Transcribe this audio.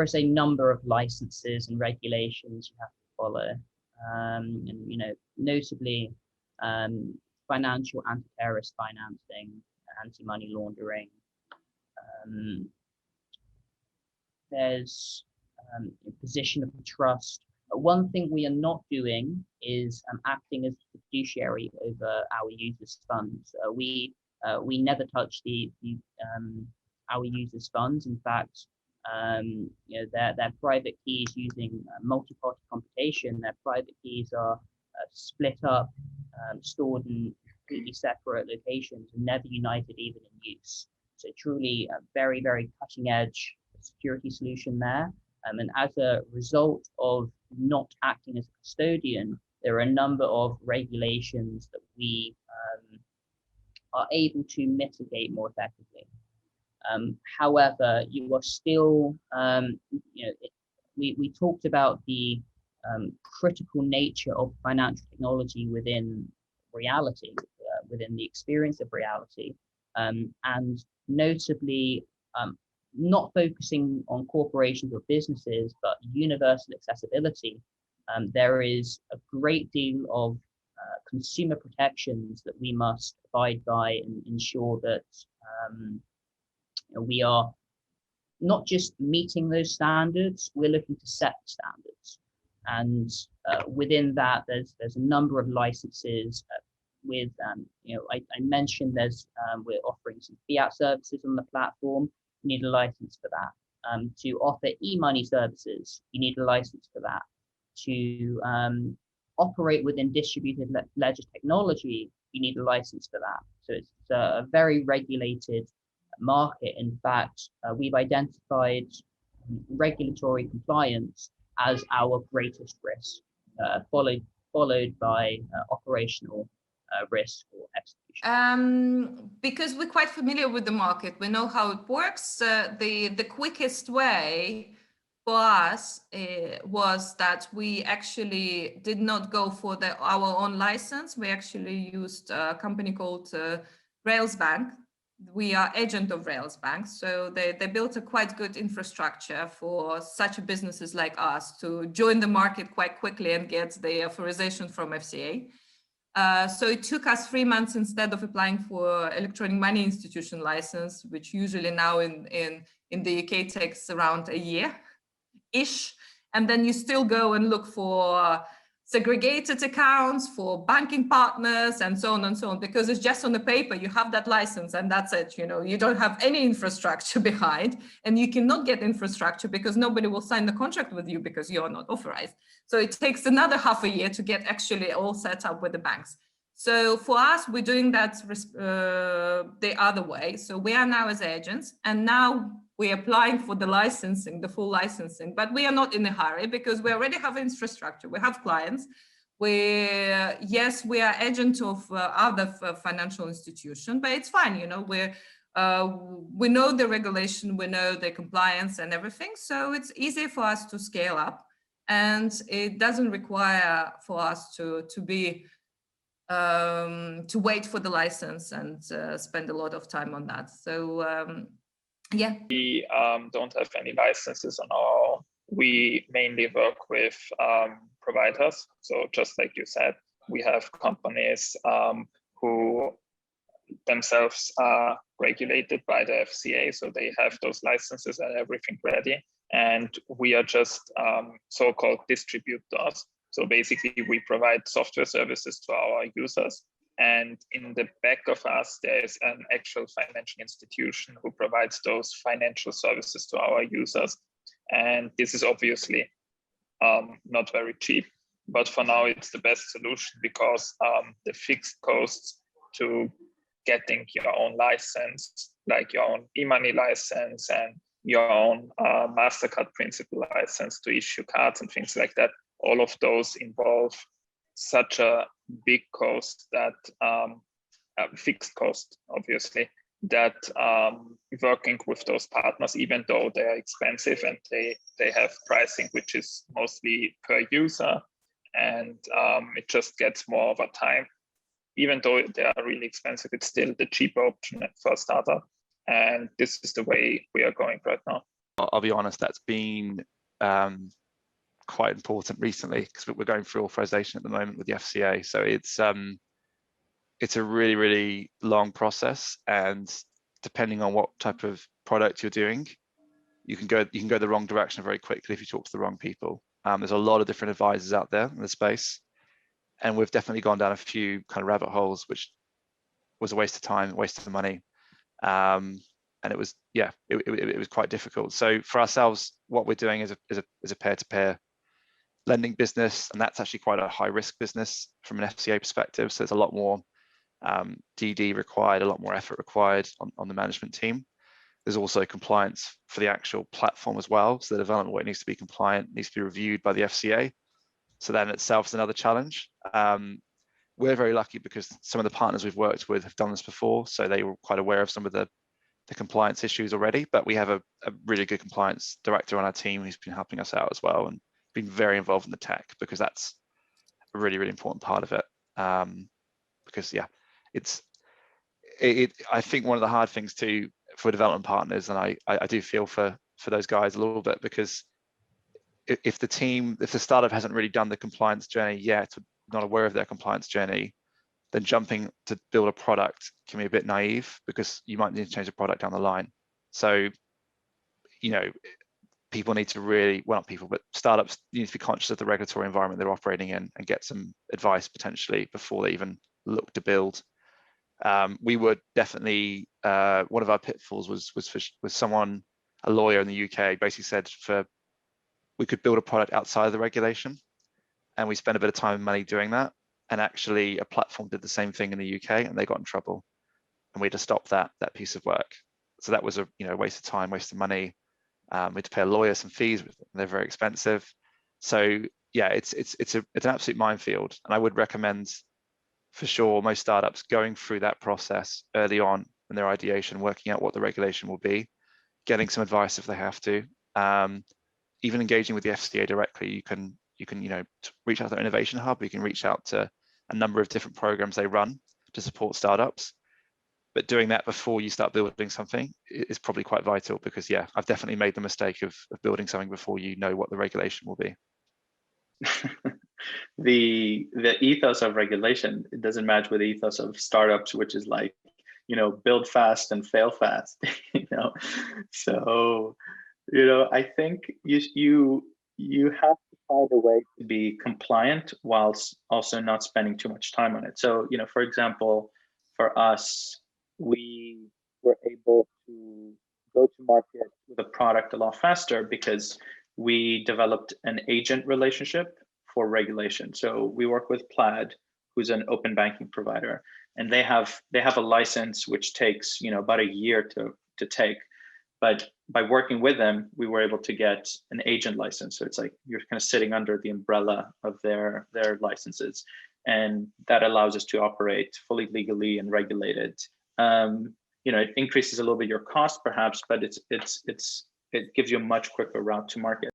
is a number of licenses and regulations you have to follow, and notably financial anti-terrorist financing, anti-money laundering. There's a position of trust. One thing we are not doing is acting as a fiduciary over our users' funds. We never touch our users' funds. In fact, their private keys using multi-party computation. Their private keys are split up, stored in completely separate locations, and never united even in use. So truly a very, very cutting edge security solution there. And as a result of not acting as a custodian, there are a number of regulations that we are able to mitigate more effectively. However, you are still, we talked about the critical nature of financial technology within reality, within the experience of reality, and notably not focusing on corporations or businesses, but universal accessibility. There is a great deal of consumer protections that we must abide by and ensure that we are not just meeting those standards, we're looking to set the standards. And within that, there's a number of licenses with, I mentioned we're offering some fiat services on the platform. You need a license for that. To offer e-money services, you need a license for that. To operate within distributed ledger technology, you need a license for that. So it's a very regulated market. In fact, we've identified regulatory compliance as our greatest risk, followed by operational risk or execution. Because we're quite familiar with the market, we know how it works. The quickest way for us was that we actually did not go for our own license. We actually used a company called Railsbank. We are agent of Railsbank, so they built a quite good infrastructure for such businesses like us to join the market quite quickly and get the authorization from FCA. So it took us 3 months instead of applying for electronic money institution license, which usually now in the UK takes around a year-ish. And then you still go and look for segregated accounts, for banking partners, and so on and so on, because it's just on the paper, you have that license and that's it. You don't have any infrastructure behind, and you cannot get infrastructure because nobody will sign the contract with you because you're not authorized. So it takes another half a year to get actually all set up with the banks. So for us, we're doing that the other way. So we are now as agents, and now we're applying for the licensing, the full licensing, but we are not in a hurry because we already have infrastructure, we have clients. Yes, we are agent of other financial institution, but it's fine, we know the regulation, we know the compliance and everything, so it's easy for us to scale up, and it doesn't require for us to wait for the license and spend a lot of time on that. So yeah. We don't have any licenses on our own. We mainly work with providers. So just like you said, we have companies who themselves are regulated by the FCA. So they have those licenses and everything ready. And we are just so-called distributors. So basically we provide software services to our users. And in the back of us, there is an actual financial institution who provides those financial services to our users. And this is obviously not very cheap, but for now it's the best solution because the fixed costs to getting your own license, like your own e-money license and your own MasterCard principal license to issue cards and things like that, all of those involve such a big cost that fixed cost, obviously, that working with those partners, even though they are expensive and they have pricing which is mostly per user, and it just gets more over time. Even though they are really expensive, it's still the cheaper option for a startup, and this is the way we are going right now. I'll be honest, that's been quite important recently, because we're going through authorization at the moment with the FCA. So it's a really, really long process, and depending on what type of product you're doing, you can go the wrong direction very quickly if you talk to the wrong people. There's a lot of different advisors out there in the space, and we've definitely gone down a few kind of rabbit holes, which was a waste of time, a waste of money. And it was, yeah, it was quite difficult. So for ourselves, what we're doing is a peer-to-peer lending business, and that's actually quite a high-risk business from an FCA perspective. So there's a lot more DD required, a lot more effort required on the management team. There's also compliance for the actual platform as well. So the development work needs to be compliant, needs to be reviewed by the FCA. So that in itself is another challenge. We're very lucky because some of the partners we've worked with have done this before, so they were quite aware of some of the compliance issues already. But we have a really good compliance director on our team who's been helping us out as well, and been very involved in the tech, because that's a really, really important part of it. Because yeah, I think one of the hard things too for development partners, and I do feel for those guys a little bit, because if the startup hasn't really done the compliance journey yet, not aware of their compliance journey, then jumping to build a product can be a bit naive, because you might need to change the product down the line. So, you know, people need to really, well, not people, but startups need to be conscious of the regulatory environment they're operating in and get some advice potentially before they even look to build. We were definitely, one of our pitfalls was someone, a lawyer in the UK, basically said we could build a product outside of the regulation, and we spent a bit of time and money doing that. And actually a platform did the same thing in the UK, and they got in trouble, and we had to stop that piece of work. So that was a waste of time, waste of money. We had to pay a lawyer some fees, they're very expensive. So yeah, it's an absolute minefield, and I would recommend for sure most startups going through that process early on in their ideation, working out what the regulation will be, getting some advice if they have to, even engaging with the FCA directly. You can reach out to their innovation hub. You can reach out to a number of different programs they run to support startups. But doing that before you start building something is probably quite vital, because yeah, I've definitely made the mistake of building something before you know what the regulation will be. The ethos of regulation, it doesn't match with the ethos of startups, which is like, build fast and fail fast. So I think you have to find a way to be compliant whilst also not spending too much time on it. So for example, for us, we were able to go to market with a product a lot faster because we developed an agent relationship for regulation. So we work with Plaid, who's an open banking provider, and they have a license which takes about a year to take. But by working with them, we were able to get an agent license. So it's like you're kind of sitting under the umbrella of their licenses, and that allows us to operate fully legally and regulated. It increases a little bit your cost perhaps, but it gives you a much quicker route to market.